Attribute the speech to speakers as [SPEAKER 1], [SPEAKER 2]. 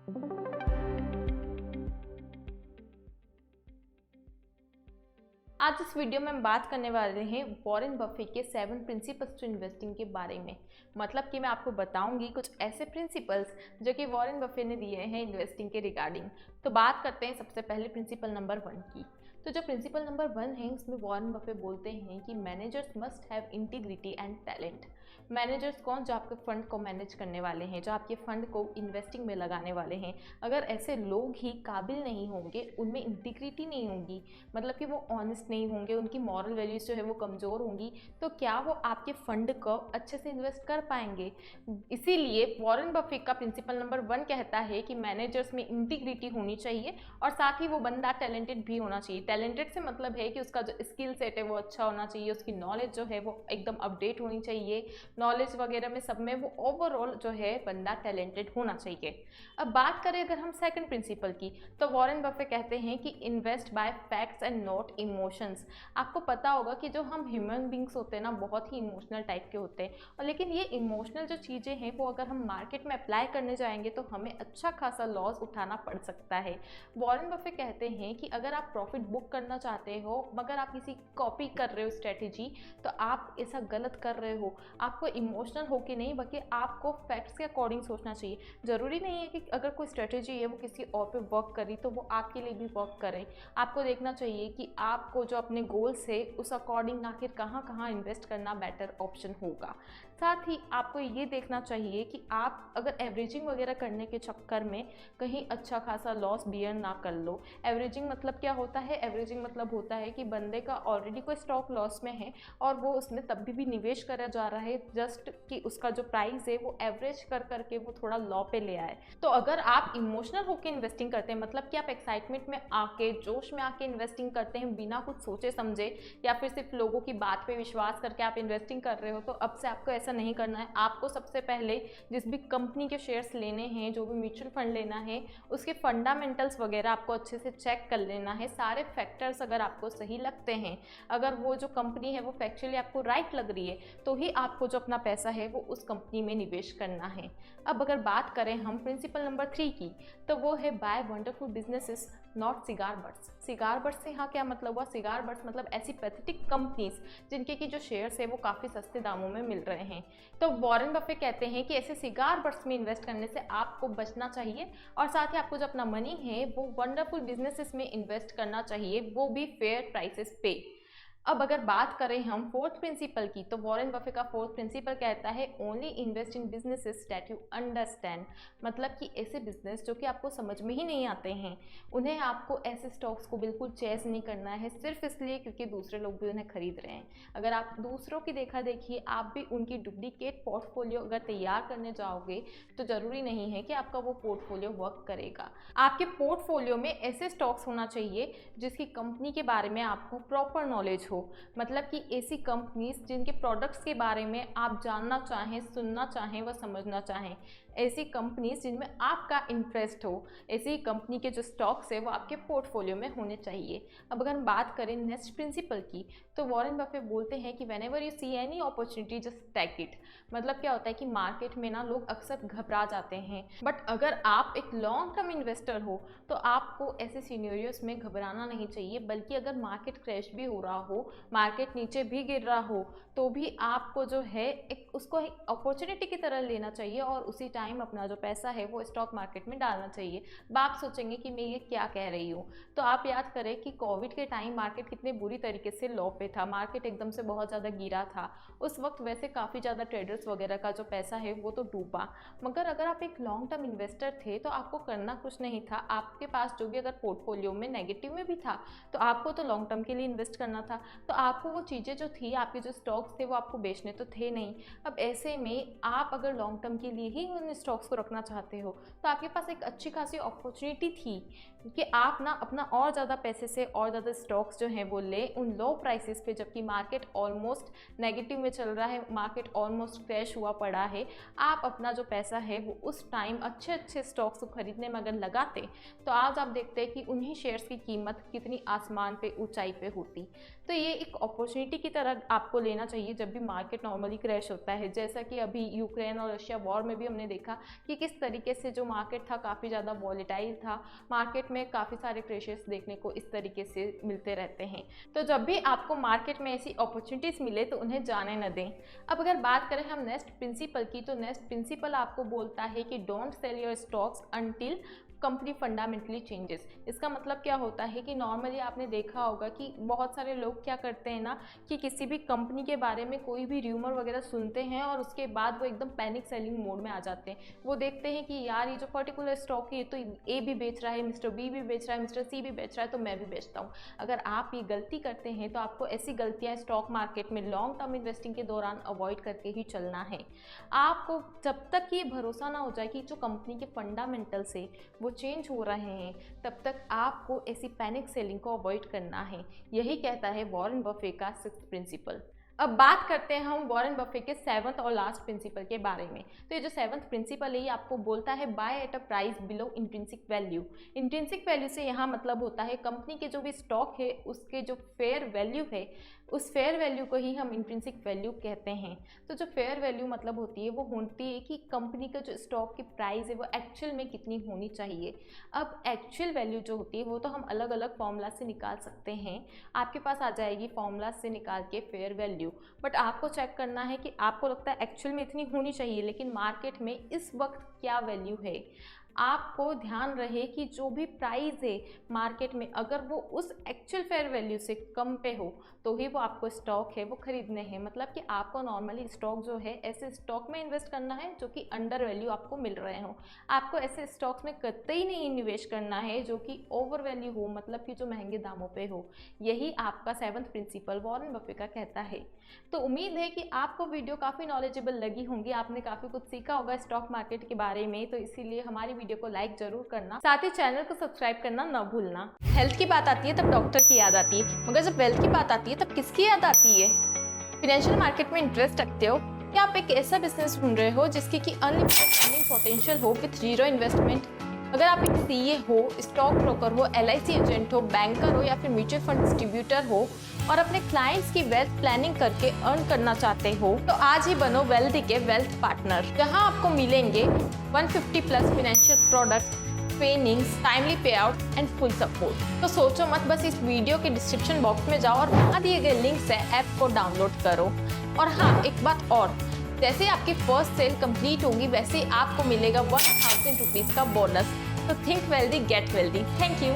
[SPEAKER 1] आज इस वीडियो में हम बात करने वाले हैं वॉरेन बफेट के 7 प्रिंसिपल्स टू इन्वेस्टिंग के बारे में। मतलब कि मैं आपको बताऊंगी कुछ ऐसे प्रिंसिपल्स जो कि वॉरेन बफेट ने दिए हैं इन्वेस्टिंग के रिगार्डिंग। तो बात करते हैं सबसे पहले प्रिंसिपल नंबर 1 की। तो जो प्रिंसिपल नंबर 1 है उसमें वॉरेन बफेट बोलते हैं कि managers must have integrity and talent. Managers कौन? जो आपके फंड को मैनेज करने वाले हैं, जो आपके फंड को इन्वेस्टिंग में लगाने वाले हैं। अगर ऐसे लोग ही काबिल नहीं होंगे, उनमें इंटीग्रिटी नहीं होगी, मतलब कि वो ऑनेस्ट नहीं होंगे, उनकी मॉरल वैल्यूज जो है वो कमज़ोर होंगी, तो क्या वो आपके फंड को अच्छे से इन्वेस्ट कर पाएंगे? इसीलिए वॉरेन बफेट का प्रिंसिपल नंबर 1 कहता है कि मैनेजर्स में इंटीग्रिटी होनी चाहिए और साथ ही वो बंदा टैलेंटेड भी होना चाहिए। टैलेंटेड से मतलब है कि उसका जो स्किल सेट है वो अच्छा होना चाहिए, उसकी नॉलेज जो है वो एकदम अपडेट होनी चाहिए, नॉलेज वगैरह में सब में वो ओवरऑल जो है बंदा टैलेंटेड होना चाहिए। अब बात करें अगर हम सेकंड प्रिंसिपल की, तो वॉरेन बफेट कहते हैं कि invest by facts and not emotions. आपको पता होगा कि जो हम ह्यूमन बींग्स होते हैं ना, बहुत ही इमोशनल टाइप के होते हैं, और लेकिन ये इमोशनल जो चीज़ें हैं वो अगर हम मार्केट में अप्लाई करने जाएंगे तो हमें अच्छा खासा लॉस उठाना पड़ सकता है। वॉरेन बफेट कहते हैं कि अगर आप प्रॉफिट बुक करना चाहते हो मगर आप किसी कॉपी कर रहे हो स्ट्रेटेजी, तो आप ऐसा गलत कर रहे हो। आपको इमोशनल हो के नहीं बल्कि आपको फैक्ट्स के अकॉर्डिंग सोचना चाहिए। ज़रूरी नहीं है कि अगर कोई स्ट्रेटेजी है वो किसी और पे वर्क करी तो वो आपके लिए भी वर्क करे। आपको देखना चाहिए कि आपको जो अपने गोल्स है उस अकॉर्डिंग आखिर कहाँ कहाँ इन्वेस्ट करना बेटर ऑप्शन होगा। साथ ही आपको ये देखना चाहिए कि आप अगर एवरेजिंग वगैरह करने के चक्कर में कहीं अच्छा खासा लॉस बियर ना कर लो। एवरेजिंग मतलब क्या होता है? एवरेजिंग मतलब होता है कि बंदे का ऑलरेडी कोई स्टॉक लॉस में है और वो उसमें तब भी निवेश करा जा रहा है जस्ट कि उसका जो प्राइस है वो एवरेज कर करके वो थोड़ा लॉ पे ले आए। तो अगर आप इमोशनल होकर इन्वेस्टिंग करते हैं, मतलब कि आप एक्साइटमेंट में आके जोश में आके इन्वेस्टिंग करते हैं बिना कुछ सोचे समझे, या फिर सिर्फ लोगों की बात पे विश्वास करके आप इन्वेस्टिंग कर रहे हो, तो अब से आपको ऐसा नहीं करना है। आपको सबसे पहले जिस भी कंपनी के शेयर्स लेने हैं, जो भी म्यूचुअल फंड लेना है, उसके फंडामेंटल्स वगैरह आपको अच्छे से चेक कर लेना है। सारे फैक्टर्स अगर आपको सही लगते हैं, अगर वो जो कंपनी है वो फैक्चुअली आपको राइट लग रही है, तो ही आपको जो अपना पैसा है वो उस कंपनी में निवेश करना है। अब अगर बात करें हम प्रिंसिपल नंबर 3 की, तो वो है buy wonderful businesses not cigar butts. Cigar butts से यहाँ क्या मतलब हुआ? सिगार बट्स मतलब ऐसी पैथेटिक कंपनीज जिनके की जो शेयर्स है वो काफ़ी सस्ते दामों में मिल रहे हैं। तो वॉरेन बफेट कहते हैं कि ऐसे सिगार बट्स में इन्वेस्ट करने से आपको बचना चाहिए और साथ ही आपको जो अपना मनी है वो वंडरफुल बिजनेसेस में इन्वेस्ट करना चाहिए, वो भी फेयर प्राइसेस पे। अब अगर बात करें हम फोर्थ प्रिंसिपल की, तो वॉरेन बफेट का फोर्थ प्रिंसिपल कहता है only invest in businesses that you understand. मतलब कि ऐसे बिजनेस जो कि आपको समझ में ही नहीं आते हैं, उन्हें आपको ऐसे स्टॉक्स को बिल्कुल चेस नहीं करना है सिर्फ इसलिए क्योंकि दूसरे लोग भी उन्हें खरीद रहे हैं। अगर आप दूसरों की देखा देखिए आप भी उनकी डुप्लीकेट पोर्टफोलियो अगर तैयार करने जाओगे तो ज़रूरी नहीं है कि आपका वो पोर्टफोलियो वर्क करेगा। आपके पोर्टफोलियो में ऐसे स्टॉक्स होना चाहिए जिसकी कंपनी के बारे में आपको प्रॉपर नॉलेज हो। मतलब कि ऐसी कंपनीज जिनके प्रोडक्ट्स के बारे में आप जानना चाहें, सुनना चाहें व समझना चाहें। ऐसी कंपनीज जिनमें आपका इंटरेस्ट हो, ऐसी कंपनी के जो स्टॉक्स है वो आपके पोर्टफोलियो में होने चाहिए। अब अगर हम बात करें नेक्स्ट प्रिंसिपल की, तो वॉरेन बफेट बोलते हैं कि whenever you see any opportunity just take it. मतलब क्या होता है कि मार्केट में ना लोग अक्सर घबरा जाते हैं, बट अगर आप एक लॉन्ग टर्म इन्वेस्टर हो तो आपको ऐसे सिनेरियोस में घबराना नहीं चाहिए, बल्कि अगर मार्केट क्रैश भी हो रहा हो, मार्केट नीचे भी गिर रहा हो, तो भी आपको जो है उसको एक अपॉर्चुनिटी की तरह लेना चाहिए और उसी टाइम अपना जो पैसा है वो स्टॉक मार्केट में डालना चाहिए। अब आप सोचेंगे कि मैं ये क्या कह रही हूँ, तो आप याद करें कि कोविड के टाइम मार्केट कितने बुरी तरीके से लो पे था, मार्केट एकदम से बहुत ज़्यादा गिरा था। उस वक्त वैसे काफ़ी ज़्यादा ट्रेडर्स वगैरह का जो पैसा है वो तो डूबा, मगर अगर आप एक लॉन्ग टर्म इन्वेस्टर थे तो आपको करना कुछ नहीं था। आपके पास जो भी अगर पोर्टफोलियो में नेगेटिव में भी था तो आपको तो लॉन्ग टर्म के लिए इन्वेस्ट करना था, तो आपको वो चीज़ें जो थी, आपके जो स्टॉक्स थे वो आपको बेचने तो थे नहीं। अब ऐसे में आप अगर लॉन्ग टर्म के लिए ही उन स्टॉक्स को रखना चाहते हो तो आपके पास एक अच्छी खासी अपॉर्चुनिटी थी कि आप ना अपना और ज़्यादा पैसे से और ज़्यादा स्टॉक्स जो हैं वो ले उन लो प्राइसेस पे, जबकि मार्केट ऑलमोस्ट नेगेटिव में चल रहा है, मार्केट ऑलमोस्ट क्रैश हुआ पड़ा है। आप अपना जो पैसा है वो उस टाइम अच्छे अच्छे स्टॉक्स को खरीदने में अगर लगाते तो आज आप देखते हैं कि उन्हीं शेयर्स की कीमत कितनी आसमान पे ऊंचाई पे होती। तो ये एक अपॉर्चुनिटी की तरह आपको लेना चाहिए जब भी मार्केट नॉर्मली क्रैश होता है। जैसा कि अभी यूक्रेन और रशिया वॉर में भी हमने देखा देखा कि किस तरीके से जो मार्केट था काफ़ी ज़्यादा वॉलेटाइल था, मार्केट में काफ़ी सारे क्रैशेस देखने को इस तरीके से मिलते रहते हैं। तो जब भी आपको मार्केट में ऐसी अपॉर्चुनिटीज़ मिले तो उन्हें जाने न दें। अब अगर बात करें हम नेक्स्ट प्रिंसिपल की, तो नेक्स्ट प्रिंसिपल आपको बोलता है कि don't sell your stocks until company fundamentally changes. इसका मतलब क्या होता है कि नॉर्मली आपने देखा होगा कि बहुत सारे लोग क्या करते हैं ना कि किसी भी कंपनी के बारे में कोई भी र्यूमर वगैरह सुनते हैं और उसके बाद वो एकदम पैनिक सेलिंग मोड में आ जाते हैं। वो देखते हैं कि यार ये जो पर्टिकुलर स्टॉक है तो ए भी बेच रहा है, मिस्टर बी भी बेच रहा है, मिस्टर सी भी बेच रहा है, तो मैं भी बेचता हूँ। अगर आप ये गलती करते हैं तो आपको ऐसी गलतियाँ स्टॉक मार्केट में लॉन्ग टर्म इन्वेस्टिंग के दौरान अवॉइड करके ही चलना है। आपको जब तक ये भरोसा ना हो जाए कि जो कंपनी के फंडामेंटल से वो चेंज हो रहे हैं, तब तक आपको ऐसी पैनिक सेलिंग को अवॉइड करना है। यही कहता है वॉरेन बफेट का 6th प्रिंसिपल। अब बात करते हैं हम वॉरेन बफेट के 7th और लास्ट प्रिंसिपल के बारे में। तो ये जो 7th प्रिंसिपल है ये आपको बोलता है by at a price below intrinsic value. Intrinsic value से यहाँ मतलब होता है कंपनी के जो भी स्टॉक है उसके जो फेयर वैल्यू है, उस फेयर वैल्यू को ही हम इंट्रिंसिक वैल्यू कहते हैं। तो जो फेयर वैल्यू मतलब होती है वो होती है कि कंपनी का जो स्टॉक की प्राइस है वो एक्चुअल में कितनी होनी चाहिए। अब एक्चुअल वैल्यू जो होती है वो तो हम अलग अलग फॉर्मूला से निकाल सकते हैं। आपके पास आ जाएगी फॉर्मूला से निकाल के फेयर वैल्यू, बट आपको चेक करना है कि आपको लगता है एक्चुअल में इतनी होनी चाहिए, लेकिन मार्केट में इस वक्त क्या वैल्यू है। आपको ध्यान रहे कि जो भी प्राइस है मार्केट में अगर वो उस एक्चुअल फेयर वैल्यू से कम पे हो तो ही वो आपको स्टॉक है वो खरीदने हैं। मतलब कि आपको नॉर्मली स्टॉक जो है ऐसे स्टॉक में इन्वेस्ट करना है जो कि अंडर वैल्यू आपको मिल रहे हो। आपको ऐसे स्टॉक्स में कतई नहीं निवेश करना है जो कि ओवर वैल्यू हो, मतलब कि जो महंगे दामों पे हो। यही आपका 7th प्रिंसिपल वॉरेन बफेट का कहता है। तो उम्मीद है कि आपको वीडियो काफ़ी नॉलेजेबल लगी होंगी, आपने काफ़ी कुछ सीखा होगा स्टॉक मार्केट के बारे में। तो इसीलिए हमारी वीडियो को लाइक जरूर करना, साथ ही चैनल को सब्सक्राइब करना न भूलना। हेल्थ की बात आती है तब डॉक्टर की याद आती है, मगर जब वेल्थ की बात आती है तब किसकी याद आती है। फाइनेंशियल मार्केट में इंटरेस्ट रखते हो क्या? आप एक ऐसा बिजनेस ढूंढ रहे हो जिसकी कि अनलिमिटेड अर्निंग पोटेंशियल हो विथ जीरो इन्वेस्टमेंट? अगर आप एक सीए हो, स्टॉक ब्रोकर हो, एलआईसी एजेंट हो, बैंकर हो या फिर म्यूचुअल फंड डिस्ट्रीब्यूटर हो और अपने क्लाइंट्स की वेल्थ प्लानिंग करके अर्न करना चाहते हो, तो आज ही बनो वेल्दी के वेल्थ पार्टनर, जहां आपको मिलेंगे 150 plus financial product, trainings, timely पे आउट एंड फुल सपोर्ट। तो सोचो मत, बस इस वीडियो के डिस्क्रिप्शन बॉक्स में जाओ और वहाँ दिए गए लिंक से ऐप को डाउनलोड करो। और हाँ, एक बात और, जैसे आपकी फर्स्ट सेल कंप्लीट होगी वैसे ही आपको मिलेगा 1000 रुपीज़ का बोनस। तो think wealthy get wealthy. Thank you.